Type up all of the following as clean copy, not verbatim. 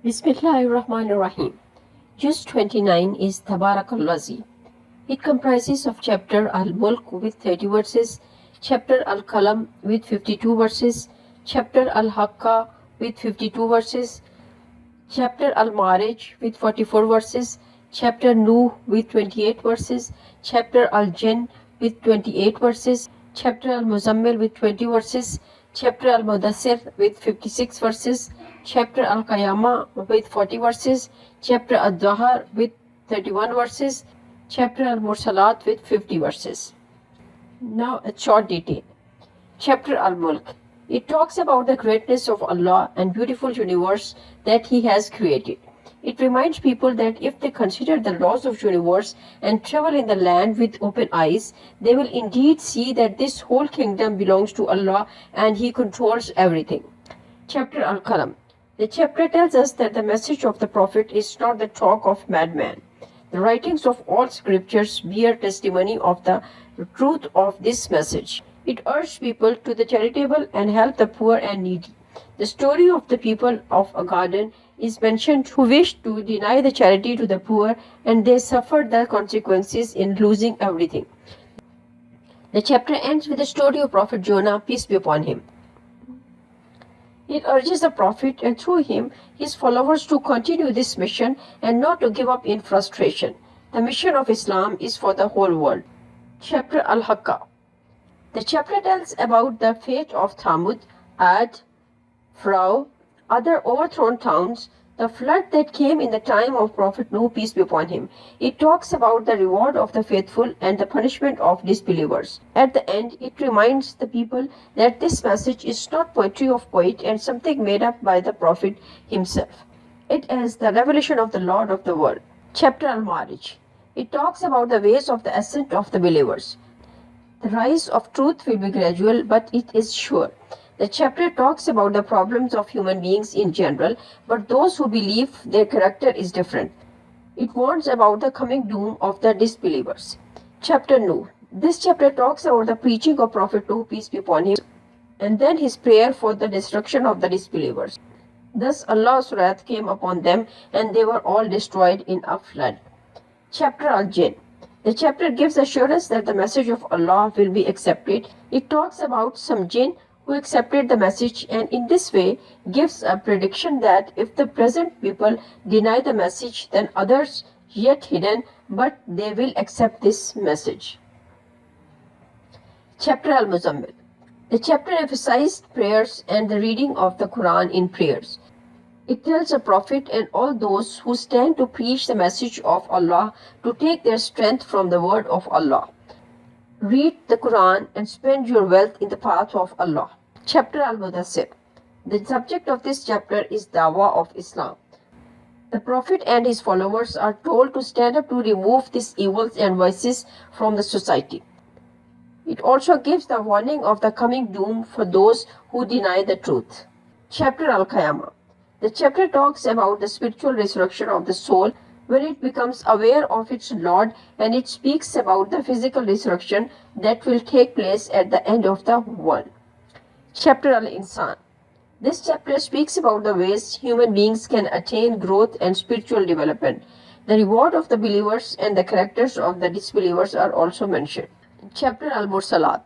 Bismillahirrahmanirrahim. Juz 29 is Tabarakallah. It comprises of chapter Al-Mulk with 30 verses, chapter Al-Qalam with 52 verses, chapter Al-Haqqa with 52 verses, chapter Al-Ma'arij with 44 verses, chapter Nuh with 28 verses, chapter Al-Jinn with 28 verses, chapter Al-Muzammil with 20 verses, chapter Al-Mudassir with 56 verses, chapter Al-Qiyamah with 40 verses, chapter Ad-Dahar with 31 verses, chapter Al-Mursalat with 50 verses. Now a short detail. Chapter Al-Mulk. It talks about the greatness of Allah and beautiful universe that He has created. It reminds people that if they consider the laws of universe and travel in the land with open eyes, they will indeed see that this whole kingdom belongs to Allah and He controls everything. Chapter Al-Qalam. The chapter tells us that the message of the Prophet is not the talk of madman. The writings of all scriptures bear testimony of the truth of this message. It urged people to the charitable and help the poor and needy. The story of the people of a garden is mentioned who wished to deny the charity to the poor, and they suffered the consequences in losing everything. The chapter ends with the story of Prophet Jonah, peace be upon him. It urges the Prophet and through him his followers to continue this mission and not to give up in frustration. The mission of Islam is for the whole world. Chapter Al-Haqqa. The chapter tells about the fate of Thamud, Ad, Frau, other overthrown towns, the flood that came in the time of Prophet Nuh, peace be upon him. It talks about the reward of the faithful and the punishment of disbelievers. At the end, it reminds the people that this message is not poetry of poet and something made up by the Prophet himself. It is the revelation of the Lord of the world. Chapter Al-Ma'arij. It talks about the ways of the ascent of the believers. The rise of truth will be gradual, but it is sure. The chapter talks about the problems of human beings in general, but those who believe their character is different. It warns about the coming doom of the disbelievers. Chapter Nuh. This chapter talks about the preaching of Prophet Nuh, peace be upon him, and then his prayer for the destruction of the disbelievers. Thus Allah's wrath came upon them, and they were all destroyed in a flood. Chapter Al-Jinn. The chapter gives assurance that the message of Allah will be accepted. It talks about some jinn who accepted the message, and in this way gives a prediction that if the present people deny the message, then others yet hidden, but they will accept this message. Chapter Al-Muzammil. The chapter emphasized prayers and the reading of the Quran in prayers. It tells the Prophet and all those who stand to preach the message of Allah to take their strength from the word of Allah. Read the Quran and spend your wealth in the path of Allah. Chapter Al-Mudassir. The subject of this chapter is Dawah of Islam. The Prophet and his followers are told to stand up to remove these evils and vices from the society. It also gives the warning of the coming doom for those who deny the truth. Chapter Al-Qiyamah. The chapter talks about the spiritual resurrection of the soul when it becomes aware of its Lord, and it speaks about the physical resurrection that will take place at the end of the world. Chapter Al-Insan. This chapter speaks about the ways human beings can attain growth and spiritual development. The reward of the believers and the characters of the disbelievers are also mentioned. Chapter Al-Mursalat.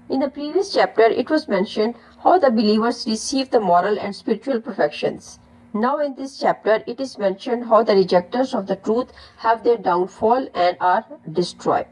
In the previous chapter, it was mentioned how the believers receive the moral and spiritual perfections. Now in this chapter, it is mentioned how the rejectors of the truth have their downfall and are destroyed.